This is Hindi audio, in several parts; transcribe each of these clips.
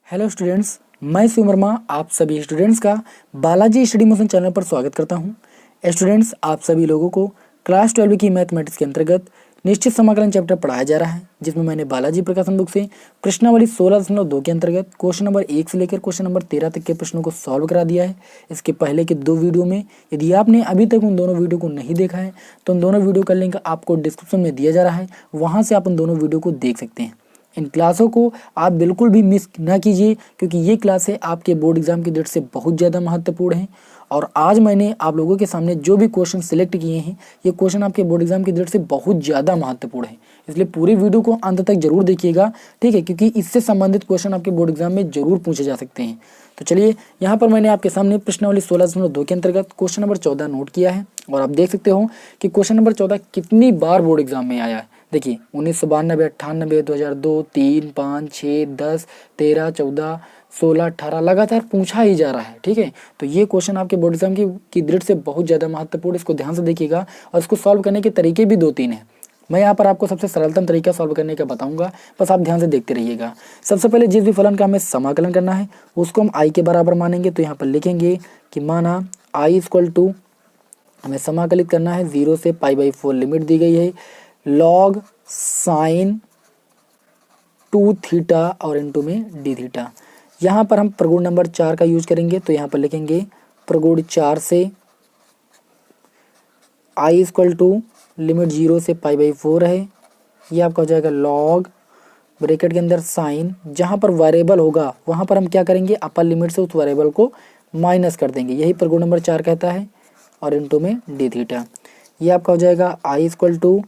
हेलो स्टूडेंट्स, मैं शिव वर्मा आप सभी स्टूडेंट्स का बालाजी स्टडी मोशन चैनल पर स्वागत करता हूं। स्टूडेंट्स, आप सभी लोगों को क्लास 12 की मैथमेटिक्स के अंतर्गत निश्चित समाकलन चैप्टर पढ़ाया जा रहा है, जिसमें मैंने बालाजी प्रकाशन बुक से प्रश्नावली 16.2 के अंतर्गत क्वेश्चन नंबर 1 से लेकर क्वेश्चन नंबर 13 तक के प्रश्नों को सॉल्व करा दिया है। इसके पहले के 2 वीडियो में यदि आपने अभी तक उन दोनों वीडियो को नहीं देखा है तो उन दोनों वीडियो का लिंक आपको डिस्क्रिप्शन में दिया जा रहा है, वहाँ से आप उन दोनों वीडियो को देख सकते हैं। इन क्लासों को आप बिल्कुल भी मिस ना कीजिए, क्योंकि ये क्लासें आपके बोर्ड एग्जाम की डेट से बहुत ज़्यादा महत्वपूर्ण हैं। और आज मैंने आप लोगों के सामने जो भी क्वेश्चन सिलेक्ट किए हैं, ये क्वेश्चन आपके बोर्ड एग्जाम की डेट से बहुत ज़्यादा महत्वपूर्ण है, इसलिए पूरी वीडियो को अंत तक जरूर देखिएगा, ठीक है, क्योंकि इससे संबंधित क्वेश्चन आपके बोर्ड एग्जाम में जरूर पूछे जा सकते हैं। तो चलिए, यहाँ पर मैंने आपके सामने प्रश्नावली 16.2 के अंतर्गत क्वेश्चन नंबर 14 नोट किया है, और आप देख सकते हो कि क्वेश्चन नंबर 14 कितनी बार बोर्ड एग्जाम में आया है। देखिए, 1992, 98, 2002, 3, 5, 6, 10, 13, 14, 16, 18 लगातार पूछा ही जा रहा है, ठीक है। तो ये क्वेश्चन आपके बोर्ड एग्जाम की दृष्टि से बहुत ज़्यादा महत्वपूर्ण, इसको ध्यान से देखिएगा। और इसको सॉल्व करने के तरीके भी 2-3 हैं। मैं यहाँ पर आपको सबसे सरलतम तरीका सॉल्व करने का बताऊंगा, बस आप ध्यान से देखते रहिएगा। सबसे पहले जिस भी फलन का हमें समाकलन करना है उसको हम आई के बराबर मानेंगे। तो यहाँ पर लिखेंगे कि माना आई इक्वल टू, हमें समाकलित करना है 0 से π/4, लिमिट दी गई है लॉग साइन 2 थीटा और इनटू में डी थीटा। यहाँ पर हम प्रगुण नंबर 4 का यूज करेंगे। तो यहाँ पर लिखेंगे प्रगुण 4 से आई इक्वल टू, लिमिट 0 से π/4 है, ये आपका हो जाएगा लॉग ब्रैकेट के अंदर साइन, जहाँ पर वेरिएबल होगा वहाँ पर हम क्या करेंगे, अपर लिमिट से उस वेरिएबल को माइनस कर देंगे, यही प्रगुण नंबर 4 कहता है, और इनटू में डी थीटा। ये आपका हो जाएगा आई इक्वल टू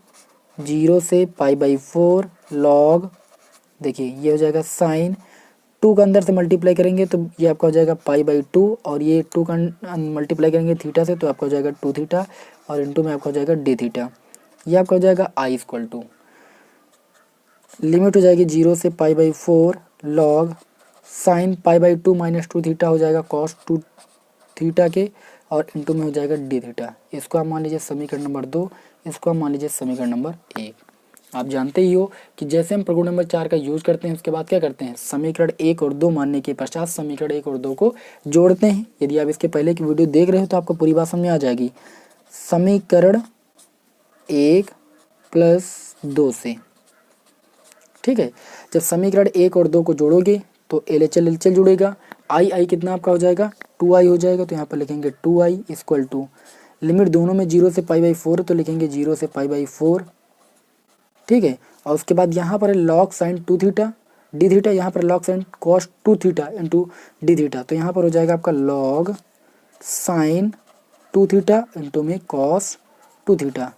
0 से π/4 लॉग, देखिए ये हो जाएगा साइन 2 का अंदर से मल्टीप्लाई करेंगे तो ये आपका हो जाएगा π/2, और ये 2 का मल्टीप्लाई करेंगे थीटा से तो आपका हो जाएगा 2 थीटा, और इनटू में आपका हो जाएगा डी थीटा। ये आपका हो जाएगा आई इक्वल टू, लिमिट हो जाएगी 0 से π/4 लॉग साइन π/2 माइनस 2 थीटा हो जाएगा कॉस 2 थीटा के, और इनटू में हो जाएगा डी थीटा। इसको आप मान लीजिए समीकरण नंबर 2, इसको आप मान लीजिए समीकरण नंबर 1। आप जानते ही हो कि जैसे हम प्रगुण नंबर 4 का यूज करते हैं उसके बाद क्या करते हैं, समीकरण 1 और 2 मानने के पश्चात समीकरण 1 और 2 को जोड़ते हैं। यदि आप इसके पहले की वीडियो देख रहे हो तो आपको पूरी बात समझ में आ जाएगी। समीकरण 1 प्लस 2 से, ठीक है, जब समीकरण 1 और 2 को जोड़ोगे तो LHL LHL जुड़ेगा, आई कितना आपका हो जाएगा 2i हो जाएगा। तो यहाँ पर लिखेंगे 2i इक्वल टू, लिमिट दोनों में 0 से π/4 तो लिखेंगे 0 से π/4, ठीक है। और उसके बाद यहाँ पर log sine 2 theta D theta, यहाँ पर log sine cos 2 theta into D theta, तो यहाँ पर हो जाएगा आपका लॉग साइन 2 थीटा इंटू में कॉस 2 थीटा।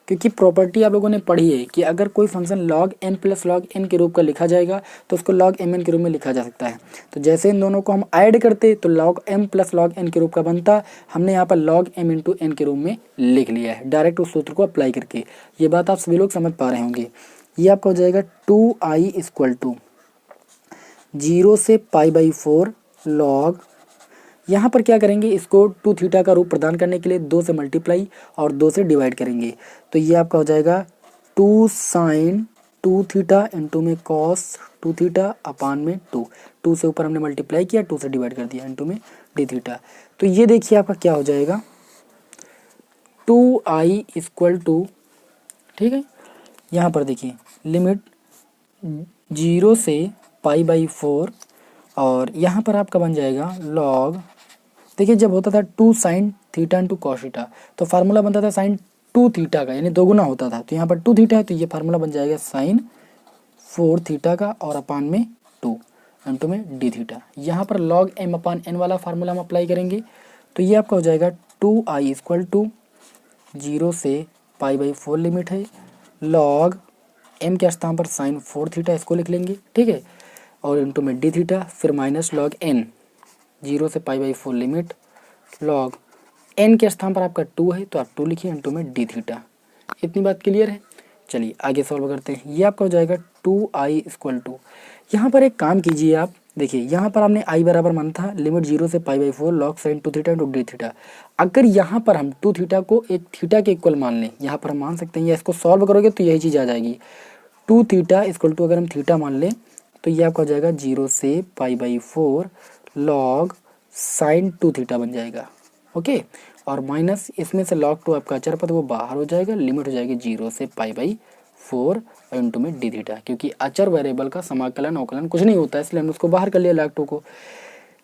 क्योंकि प्रॉपर्टी आप लोगों ने पढ़ी है कि अगर कोई function log m plus log n के रूप का लिखा जाएगा तो उसको log mn के रूप में लिखा जा सकता है। तो जैसे इन दोनों को हम ऐड करते तो log m plus log n के रूप का बनता, हमने यहाँ पर log m इंटू n के रूप में लिख लिया है डायरेक्ट उस सूत्र को अप्लाई करके। ये बात आप सभी लोग समझ पा रहे होंगे। ये आपका हो जाएगा 2i इक्वल टू 0 से π/4 लॉग, यहाँ पर क्या करेंगे, इसको 2 थीटा का रूप प्रदान करने के लिए 2 से मल्टीप्लाई और 2 से डिवाइड करेंगे। तो ये आपका हो जाएगा 2 साइन 2 थीटा इंटू में कॉस 2 थीटा अपान में 2 से ऊपर हमने मल्टीप्लाई किया, 2 से डिवाइड कर दिया इंटू में डी थीटा। तो ये देखिए आपका क्या हो जाएगा 2i इक्वल टू, ठीक है, यहाँ पर देखिए लिमिट 0 से π/4, और यहाँ पर आपका बन जाएगा लॉग, देखिए जब होता था 2 sine theta into cos theta तो फार्मूला बनता था साइन 2 थीटा का, यानी दोगुना होता था। तो यहाँ पर 2 थीटा है तो ये फार्मूला बन जाएगा साइन 4 थीटा का और अपान में 2 इंटू में डी थीटा। यहाँ पर लॉग m अपान n वाला फार्मूला हम अप्लाई करेंगे तो ये आपका हो जाएगा 2i इक्वल टू 0 से π/4 लिमिट है लॉग m के स्थान पर साइन 4 थीटा, इसको लिख लेंगे, ठीक है, और इंटू में डी थीटा, फिर माइनस लॉग n 0 से π/4 लिमिट लॉग n के स्थान पर आपका 2 है तो आप 2 लिखिए इंटू में डी थीटा। इतनी बात क्लियर है। चलिए आगे सॉल्व करते हैं। ये आपका हो जाएगा 2i इक्वल टू, यहाँ पर एक काम कीजिए आप, देखिए यहाँ पर हमने i बराबर माना था लिमिट 0 से π/4 log sine 2 theta into D theta. अगर यहाँ पर हम 2 थीटा को एक थीटा के इक्वल मान लें, यहाँ पर हम मान सकते हैं, या इसको सॉल्व करोगे तो यही चीज़ आ जाएगी 2 थीटा इक्वल टू, अगर हम थीटा मान लें तो ये आपका हो जाएगा 0 से π/4 log sin 2 थीटा बन जाएगा। ओके, और माइनस इसमें से log 2 आपका अचर पद वो बाहर हो जाएगा, लिमिट हो जाएगी 0 से π/4 और इंटू में डी थीटा, क्योंकि अचर वेरिएबल का समाकलन अवकलन कुछ नहीं होता है, इसलिए हमने उसको बाहर कर लिया log 2 को।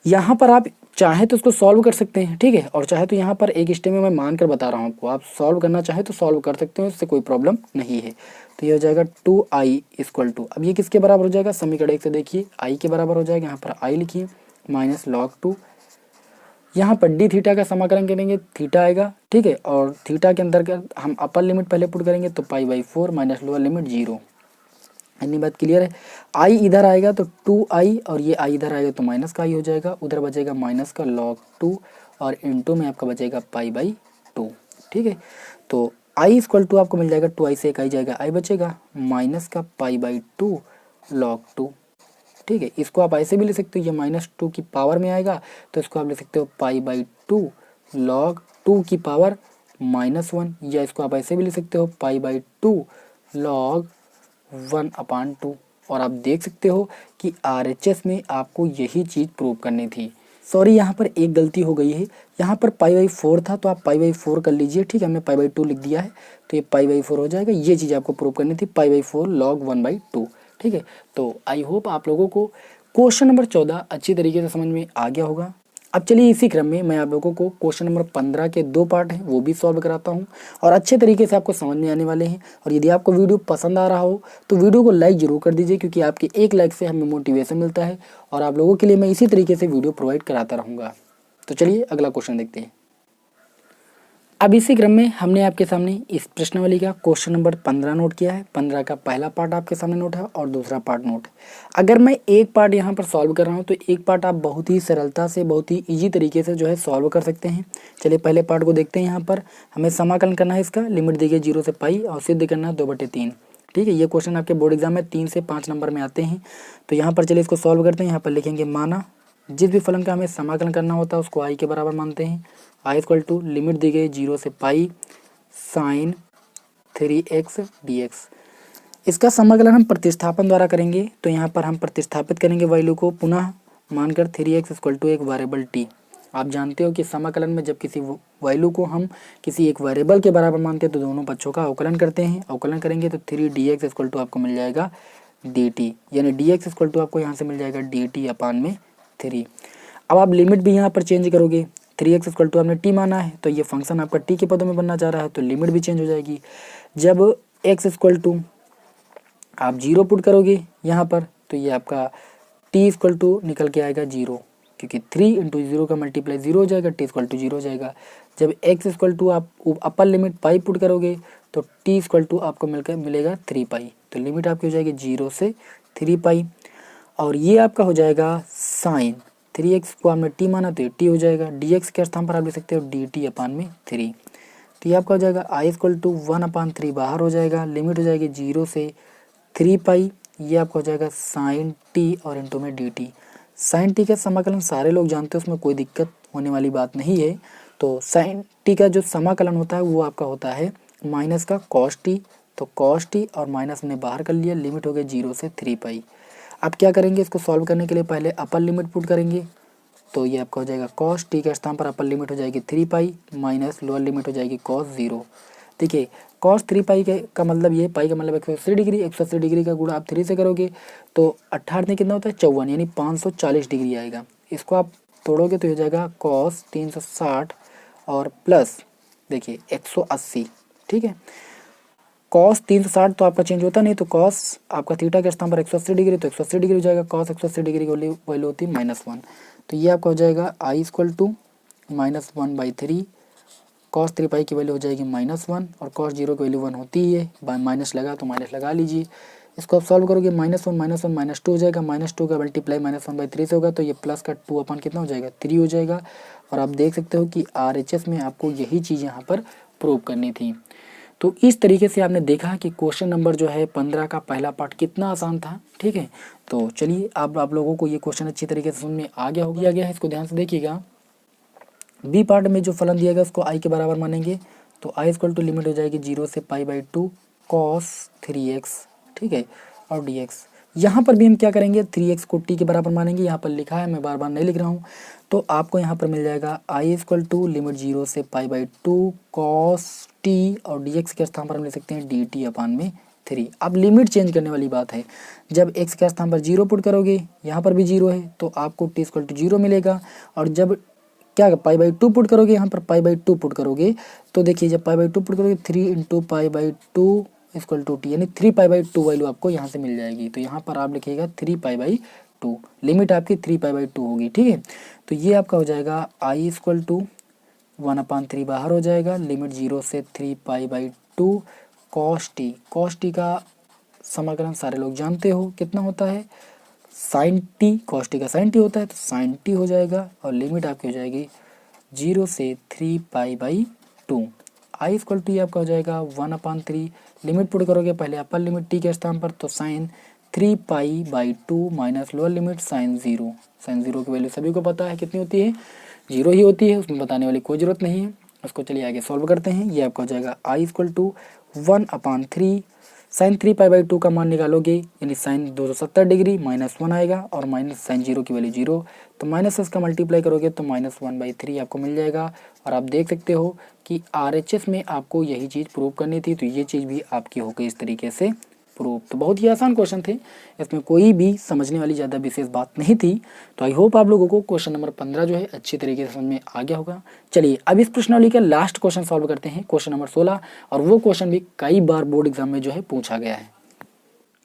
यहाँ पर आप चाहे तो उसको सॉल्व कर सकते हैं, ठीक है, और चाहे तो यहाँ पर एक स्टेप में मैं मान कर बता रहा हूँ आपको, आप सॉल्व करना चाहे तो सॉल्व कर सकते हो, इससे कोई प्रॉब्लम नहीं है। तो ये हो जाएगा 2i इक्वल टू, अब ये किसके बराबर हो जाएगा, समीकरण 1 से देखिए i के बराबर हो जाएगा, यहाँ पर i लिखिए माइनस log 2, यहाँ पर डी थीटा का समाकलन करेंगे, थीटा आएगा, ठीक है, और थीटा के अंदर हम अपर लिमिट पहले पुट करेंगे तो π/4 माइनस लोअर लिमिट 0। इतनी बात क्लियर है। आई इधर आएगा तो 2i और ये i इधर आएगा तो माइनस का i हो जाएगा, उधर बचेगा माइनस का log 2 और इंटू में आपका बचेगा π/2, ठीक है। तो i इक्वल टू आपको मिल जाएगा 2i से एक i जाएगा, i बचेगा माइनस का π/2 log 2, ठीक है। इसको आप ऐसे भी ले सकते हो, ये -2 की पावर में आएगा तो इसको आप ले सकते हो π/2 log 2 की पावर -1, या इसको आप ऐसे भी ले सकते हो π/2 log 1/2। और आप देख सकते हो कि RHS में आपको यही चीज़ प्रूव करनी थी। सॉरी, यहाँ पर एक गलती हो गई है, यहाँ पर π/4 था तो आप π/4 कर लीजिए, ठीक है, हमने π/2 लिख दिया है तो ये π/4 हो जाएगा, ये चीज़ आपको प्रूव करनी थी π/4 log 1/2, ठीक है। तो आई होप आप लोगों को क्वेश्चन नंबर 14 अच्छी तरीके से समझ में आ गया होगा। अब चलिए इसी क्रम में मैं आप लोगों को क्वेश्चन नंबर 15 के 2 पार्ट हैं वो भी सॉल्व कराता हूं और अच्छे तरीके से आपको समझ में आने वाले हैं। और यदि आपको वीडियो पसंद आ रहा हो तो वीडियो को लाइक जरूर कर दीजिए, क्योंकि आपके एक लाइक से हमें मोटिवेशन मिलता है और आप लोगों के लिए मैं इसी तरीके से वीडियो प्रोवाइड कराता रहूँगा। तो चलिए अगला क्वेश्चन देखते हैं। अब इसी क्रम में हमने आपके सामने इस प्रश्नावली का क्वेश्चन नंबर 15 नोट किया है। 15 का पहला पार्ट आपके सामने नोट है और दूसरा पार्ट नोट है। अगर मैं एक पार्ट यहाँ पर सॉल्व कर रहा हूँ तो एक पार्ट आप बहुत ही सरलता से, बहुत ही इजी तरीके से जो है सॉल्व कर सकते हैं। चलिए पहले पार्ट को देखते हैं। यहाँ पर हमें समाकलन करना है, इसका लिमिट दी गई 0 से पाई और सिद्ध करना है 2/3, ठीक है। ये क्वेश्चन आपके बोर्ड एग्जाम में 3 से 5 नंबर में आते हैं। तो यहाँ पर चलिए इसको सॉल्व करते हैं। यहाँ पर लिखेंगे माना जिस भी फलन का हमें समाकलन करना होता है उसको आई के बराबर मानते हैं। आई इक्वल टू लिमिट दी गई 0 से पाई साइन 3x dx। इसका समाकलन हम प्रतिस्थापन द्वारा करेंगे। तो यहाँ पर हम प्रतिस्थापित करेंगे वैल्यू को, पुनः मानकर 3x इक्वल टू एक वेरिएबल t। आप जानते हो कि समाकलन में जब किसी वैल्यू को हम किसी एक वेरिएबल के बराबर मानते हैं तो दोनों पक्षों का अवकलन करते हैं। अवकलन करेंगे तो 3dx इक्वल टू आपको मिल जाएगा dt, यानी dx इक्वल टू आपको यहाँ से मिल जाएगा dt अपान में 3। अब आप लिमिट भी यहाँ पर चेंज करोगे। 3x इक्वल टू आपने t माना है तो ये फंक्शन आपका t के पदों में बनना चाह रहा है तो लिमिट भी चेंज हो जाएगी। जब x इक्वल टू आप 0 पुट करोगे यहाँ पर तो ये आपका t इक्वल टू निकल के आएगा 0, क्योंकि 3 इंटू 0 का मल्टीप्लाई 0 हो जाएगा, t इक्वल टू 0 हो जाएगा। जब x इक्वल टू आप अपर लिमिट पाई पुट करोगे तो t इक्वल टू आपको मिलेगा 3 पाई, तो लिमिट आपकी हो जाएगी 0 से 3 पाई। और ये आपका हो जाएगा साइन 3x को आपने t माना तो ये t हो जाएगा। dx के स्थान पर आप लिख सकते हो dt अपान में 3। तो ये आपका हो जाएगा i इक्वल टू 1/3 बाहर हो जाएगा, लिमिट हो जाएगी 0 से 3 पाई। ये आपका हो जाएगा साइन t और इंटू में dt। साइन t का समाकलन सारे लोग जानते हैं, उसमें कोई दिक्कत होने वाली बात नहीं है। तो साइन t का जो समाकलन होता है वो आपका होता है माइनस का कॉस t। तो कॉस t और माइनस हमने बाहर कर लिया, लिमिट हो गई 0 से 3 पाई। अब क्या करेंगे, इसको सॉल्व करने के लिए पहले अपर लिमिट पुट करेंगे। तो ये आपका हो जाएगा कॉस टी के स्थान पर अपर लिमिट हो जाएगी 3 पाई माइनस लोअर लिमिट हो जाएगी कॉस 0। देखिए कॉस 3 पाई का मतलब ये, पाई का मतलब 180 डिग्री, 180 डिग्री का गुणा आप 3 से करोगे तो 18 में कितना होता है 54, यानी 540 डिग्री आएगा। इसको आप तोड़ोगे तो हो जाएगा कॉस 360 और प्लस देखिए 180, ठीक है। कॉस 360 तो आपका चेंज होता नहीं, तो कॉस आपका थीटा के स्थान पर 180 डिग्री तो 180 डिग्री हो जाएगा। कॉस 180 डिग्री की वैल्यू होती है -1। तो ये आपका हो जाएगा आई इक्वल टू -1/3। कॉस 3 पाई की वैल्यू हो जाएगी -1 और कॉस 0 की वैल्यू 1 होती ही है, माइनस लगा तो माइनस लगा लीजिए। इसको आप सॉल्व करोगे -1 -2 हो जाएगा, -2 का मल्टीप्लाई -1/3 से होगा तो ये प्लस का 2 अपन कितना हो जाएगा 3 हो जाएगा। और आप देख सकते हो कि RHS में आपको यही चीज़ यहाँ पर प्रूव करनी थी। तो इस तरीके से आपने देखा कि क्वेश्चन नंबर जो है 15 का पहला पार्ट कितना आसान था, ठीक है। तो चलिए अब आप लोगों को ये क्वेश्चन अच्छी तरीके से समझ में आ गया हो गया है, इसको ध्यान से देखिएगा। बी पार्ट में जो फलन दिया गया उसको आई के बराबर मानेंगे। तो आई इक्वल टू लिमिट हो जाएगी 0 से पाई/2 कॉस 3x, ठीक है, और dx। यहाँ पर भी हम क्या करेंगे, 3x को t के बराबर मानेंगे, यहाँ पर लिखा है, मैं बार बार नहीं लिख रहा हूँ। तो आपको यहाँ पर मिल जाएगा i इक्वल टू लिमिट 0 से π/2 cos t, और dx के स्थान पर हम ले सकते हैं dt अपान में 3। अब लिमिट चेंज करने वाली बात है, जब x के स्थान पर 0 पुट करोगे, यहाँ पर भी 0 है तो आपको t इक्वल टू 0 मिलेगा, और जब क्या π/2 पुट करोगे, यहाँ पर π/2 पुट करोगे तो देखिए जब π/2 पुट करोगे 3 इंटू π/2 इक्वल टू टी, यानी 3π/2 वैल्यू आपको यहाँ से मिल जाएगी। तो यहाँ पर आप लिखिएगा 3π/2, लिमिट आपकी 3π/2 होगी, ठीक है। तो ये आपका हो जाएगा i इक्वल टू 1/3 बाहर हो जाएगा, लिमिट 0 से 3π/2 cos t का समाकलन सारे लोग जानते हो कितना होता है, sin t, cos t का sin t होता है तो sin t हो जाएगा, और लिमिट आपकी हो जाएगी 0 से 3π/2। आई इक्वल टू आपका हो जाएगा 1/3, लिमिट पुट करोगे पहले अपर लिमिट t के स्थान पर तो sin 3π/2 minus lower limit sin 0। sin 0 की वैल्यू सभी को पता है कितनी होती है, 0 ही होती है, उसमें बताने वाली कोई ज़रूरत नहीं है। उसको चलिए आगे सॉल्व करते हैं। ये आपका हो जाएगा आई इक्वल टू 1/3 sin 3π/2 का मान निकालोगे, यानी sin 270 डिग्री -1 आएगा, और माइनस sin 0 की वैल्यू 0, तो माइनस इसका मल्टीप्लाई करोगे तो -1/3 आपको मिल जाएगा। और आप देख सकते हो कि RHS में आपको यही चीज़ प्रूव करनी थी, तो ये चीज़ भी आपकी हो गई इस तरीके से प्रूव। तो बहुत ही आसान क्वेश्चन थे, इसमें कोई भी समझने वाली ज़्यादा विशेष बात नहीं थी। तो आई होप आप लोगों को क्वेश्चन नंबर 15 जो है अच्छी तरीके से समझ में आ गया होगा। चलिए अब इस प्रश्नावली का लास्ट क्वेश्चन सॉल्व करते हैं, क्वेश्चन नंबर 16, और वो क्वेश्चन भी कई बार बोर्ड एग्जाम में जो है पूछा गया है।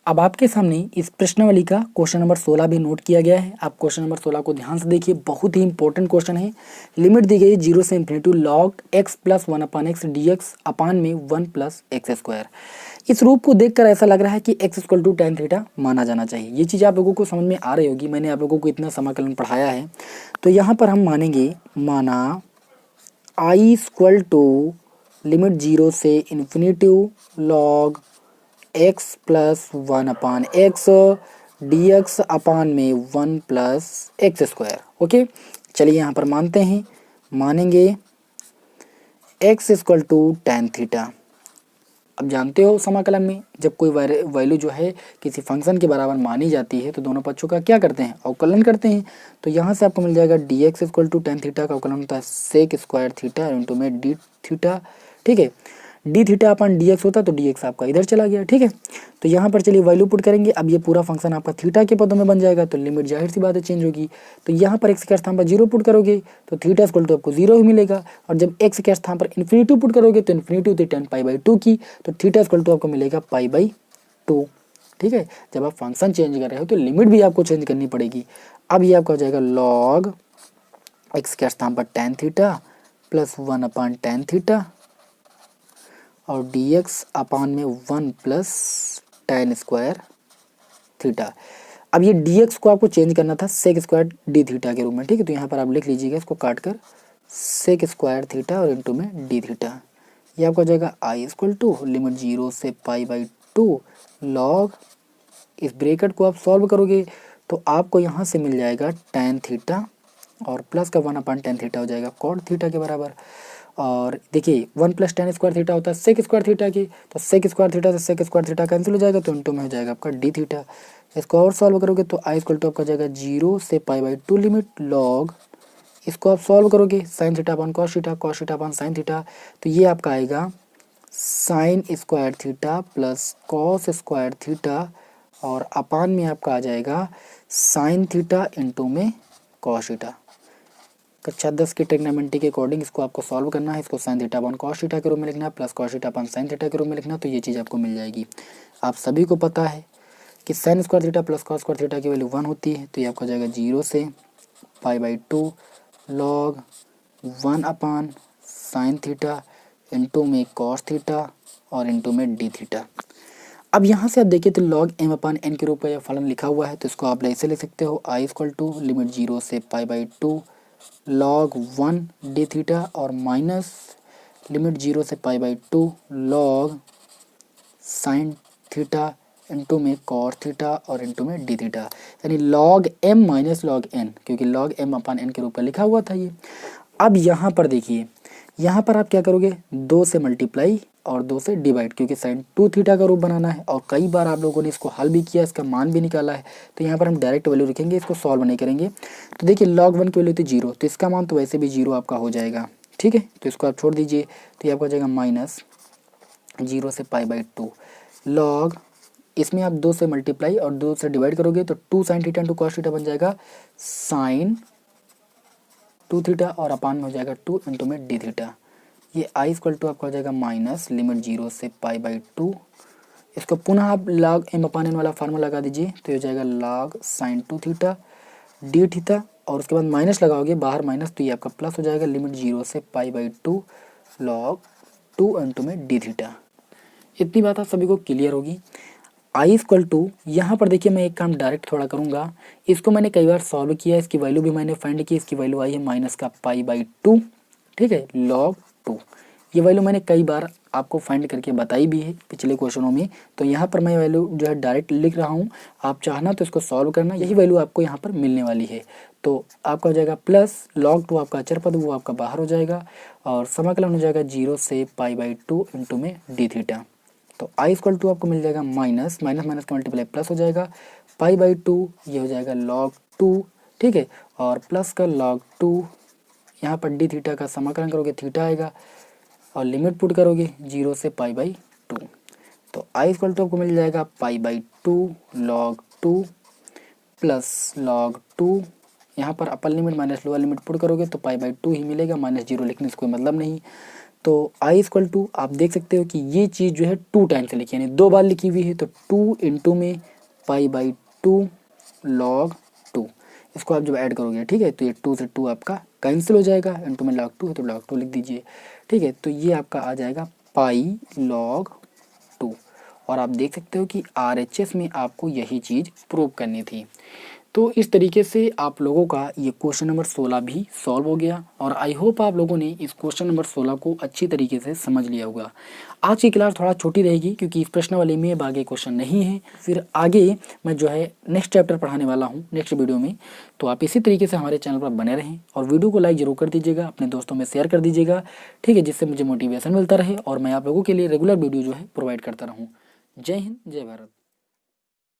अब आपके सामने इस प्रश्नावली का क्वेश्चन नंबर 16 भी नोट किया गया है। आप क्वेश्चन नंबर 16 को ध्यान से देखिए, बहुत ही इंपॉर्टेंट क्वेश्चन है। लिमिट दी गई 0 से infinity log x plus 1/x dx अपान में 1 प्लस एक्स स्क्वायर। इस रूप को देखकर ऐसा लग रहा है कि x equal to tan theta माना जाना चाहिए। ये चीज़ आप लोगों को समझ में आ रही होगी, मैंने आप लोगों को इतना समाकलन पढ़ाया है। तो यहाँ पर हम मानेंगे, माना i इक्वल टू लिमिट 0 से infinity log x plus 1/x dx अपान में 1 प्लस एक्स स्क्वायर। ओके, चलिए यहाँ पर मानते हैं, मानेंगे x equal to tan theta. अब जानते हो समाकलन में जब कोई वैल्यू जो है किसी फंक्शन के बराबर मानी जाती है तो दोनों पक्षों का क्या करते हैं, अवकलन करते हैं। तो यहाँ से आपको मिल जाएगा dx equal to tan theta का अवकलन होता है सेक स्क्वायर थीटा इंटू में डी थीटा, ठीक है। D theta upon D X होता है तो डी एक्स आपका इधर चला गया, ठीक है। तो यहाँ पर चलिए वैल्यू पुट करेंगे, अब ये पूरा फंक्शन आपका थीटा के पदों में बन जाएगा, तो लिमिट जाहिर सी बात है चेंज होगी। तो यहाँ पर एक्स के स्थान पर 0 पुट करोगे तो थीटा इक्वल टू आपको 0 ही मिलेगा, और जब एक्स के स्थान पर इन्फिनिटी पुट करोगे तो इन्फिनिटी होती है tan π/2 की, तो थीटा इक्वल टू आपको मिलेगा π/2, ठीक है। जब आप फंक्शन चेंज कर रहे हो तो लिमिट भी आपको चेंज करनी पड़ेगी। अब ये आपका हो जाएगा log एक्स के स्थान पर tan theta plus 1/tan theta और dx अपान में 1 प्लस tan स्क्वायर थीटा। अब ये dx को आपको चेंज करना था सेक स्क्वायर डी थीटा के रूप में, ठीक है। तो यहाँ पर आप लिख लीजिएगा इसको काट कर सेक स्क्वायर थीटा और इंटू में डी थीटा। ये आपका हो जाएगा आई इक्वल टू लिमिट 0 से π/2 log, इस ब्रेकेट को आप सॉल्व करोगे तो आपको यहाँ से मिल जाएगा tan थीटा और प्लस का 1/tan थीटा हो जाएगा cot थीटा के बराबर। और देखिए 1 प्लस tan स्क्वायर थीटा होता है सेक स्क्वायर थीटा की, तो सेक स्क्वायर थीटा से सेक स्क्वायर थीटा कैंसिल हो जाएगा, तो इंटू में हो जाएगा आपका डी थीटा। इसको और सॉल्व करोगे तो आई इक्वल टू आपका हो जाएगा 0 से π/2 लिमिट लॉग, इसको आप सॉल्व करोगे साइन थीटा अपन कॉस थीटा अपन साइन थीटा, तो ये आपका आएगा sine square theta plus cos square theta और अपान में आपका आ जाएगा साइन थीटा इंटू में कॉस थीटा। कक्षा 10 की ट्रिग्नोमेट्री के अकॉर्डिंग इसको आपको सॉल्व करना है। इसको साइन थीटा अपन कॉस थीटा के रूप में लिखना है प्लस कॉस थीटा अपन साइन थीटा के रूप में लिखना, तो ये चीज़ आपको मिल जाएगी। आप सभी को पता है कि sine square theta plus cos square theta की वैल्यू 1 होती है, तो ये आपका हो जाएगा 0 से π/2 log 1 साइन थीटा इंटू में कॉस थीटा और इंटू में डी थीटा। अब यहाँ से आप देखिए तो log m/n के रूप में यह फलन लिखा हुआ है, तो इसको आप ऐसे लिख सकते हो आई इक्वल टू लिमिट 0 से π/2 log 1 डी थीटा और माइनस लिमिट 0 से π/2 log साइन थीटा इंटू में कॉस थीटा और इंटू में डी थीटा, यानी log m minus log n, क्योंकि log m/n के रूप में लिखा हुआ था ये। अब यहाँ पर देखिए यहाँ पर आप क्या करोगे, 2 से मल्टीप्लाई और 2 से डिवाइड, क्योंकि साइन 2 थीटा का रूप बनाना है और कई बार आप लोगों ने इसको हल भी किया, इसका मान भी निकाला है। तो यहाँ पर हम डायरेक्ट वैल्यू रखेंगे, इसको सॉल्व नहीं करेंगे। तो देखिए log 1 की वैल्यू थी 0, तो इसका मान तो वैसे भी 0 आपका हो जाएगा, ठीक है। तो इसको आप छोड़ दीजिए, तो ये आपका हो जाएगा माइनस 0 से π/2 लॉग, इसमें आप 2 से मल्टीप्लाई और 2 से डिवाइड करोगे तो 2 sin theta into cos theta बन जाएगा साइन 2 थीटा और अपान में हो जाएगा 2 इंटू में डी थीटा। ये आई इक्वल टू आपका हो जाएगा माइनस लिमिट 0 से π/2। इसको पुनः आप log m अपान n वाला फार्मूला लगा दीजिए, तो ये हो जाएगा log sine 2 theta D theta, और उसके बाद माइनस लगाओगे बाहर माइनस, तो ये आपका प्लस हो जाएगा लिमिट 0 से π/2 log 2 इंटू में डी थीटा। इतनी बात आप सभी को क्लियर होगी। आई इक्वल टू, यहाँ पर देखिए मैं एक काम डायरेक्ट थोड़ा करूँगा, इसको मैंने कई बार सॉल्व किया, इसकी वैल्यू भी मैंने फाइंड की, इसकी वैल्यू आई है माइनस का π/2, ठीक है, log 2। ये वैल्यू मैंने कई बार आपको फाइंड करके बताई भी है पिछले क्वेश्चनों में। तो यहाँ पर मैं वैल्यू जो है डायरेक्ट लिख रहा हूँ, आप चाहना तो इसको सॉल्व करना, यही वैल्यू आपको यहाँ पर मिलने वाली है। तो आपका हो जाएगा प्लस log 2 आपका अचर पद वो आपका बाहर हो जाएगा, और समाकलन हो जाएगा 0 से π/2 इंटू में डी थीटा। तो आई इक्वल टू आपको मिल जाएगा माइनस माइनस माइनस का मल्टीप्लाई प्लस हो जाएगा π/2, ये हो जाएगा log 2, ठीक है, और प्लस का log 2, यहाँ पर डी थीटा का समाकलन करोगे थीटा आएगा और लिमिट पुट करोगे 0 से π/2। तो आई इक्वल टू आपको मिल जाएगा π/2 log 2 प्लस log 2, यहाँ पर upper limit minus lower limit put करोगे तो π/2 ही मिलेगा, माइनस 0 लिखने से कोई मतलब नहीं। तो आई इक्वल टू आप देख सकते हो कि ये चीज़ जो है 2 टाइम से लिखी, यानी 2 बार लिखी हुई है, तो 2 इंटू में π/2 log 2, इसको आप जब ऐड करोगे, ठीक है, तो ये 2 से 2 आपका कैंसिल हो जाएगा, इंटू में log 2 है तो log 2 लिख दीजिए, ठीक है। तो ये आपका आ जाएगा पाई log 2, और आप देख सकते हो कि RHS में आपको यही चीज़ प्रूव करनी थी। तो इस तरीके से आप लोगों का ये क्वेश्चन नंबर 16 भी सॉल्व हो गया, और आई होप आप लोगों ने इस क्वेश्चन नंबर 16 को अच्छी तरीके से समझ लिया होगा। आज की क्लास थोड़ा छोटी रहेगी क्योंकि इस प्रश्नावली में अब आगे क्वेश्चन नहीं है, फिर आगे मैं जो है नेक्स्ट चैप्टर पढ़ाने वाला हूँ नेक्स्ट वीडियो में। तो आप इसी तरीके से हमारे चैनल पर बने रहें और वीडियो को लाइक जरूर कर दीजिएगा, अपने दोस्तों में शेयर कर दीजिएगा, ठीक है, जिससे मुझे मोटिवेशन मिलता रहे और मैं आप लोगों के लिए रेगुलर वीडियो जो है प्रोवाइड करता रहूँ। जय हिंद, जय भारत।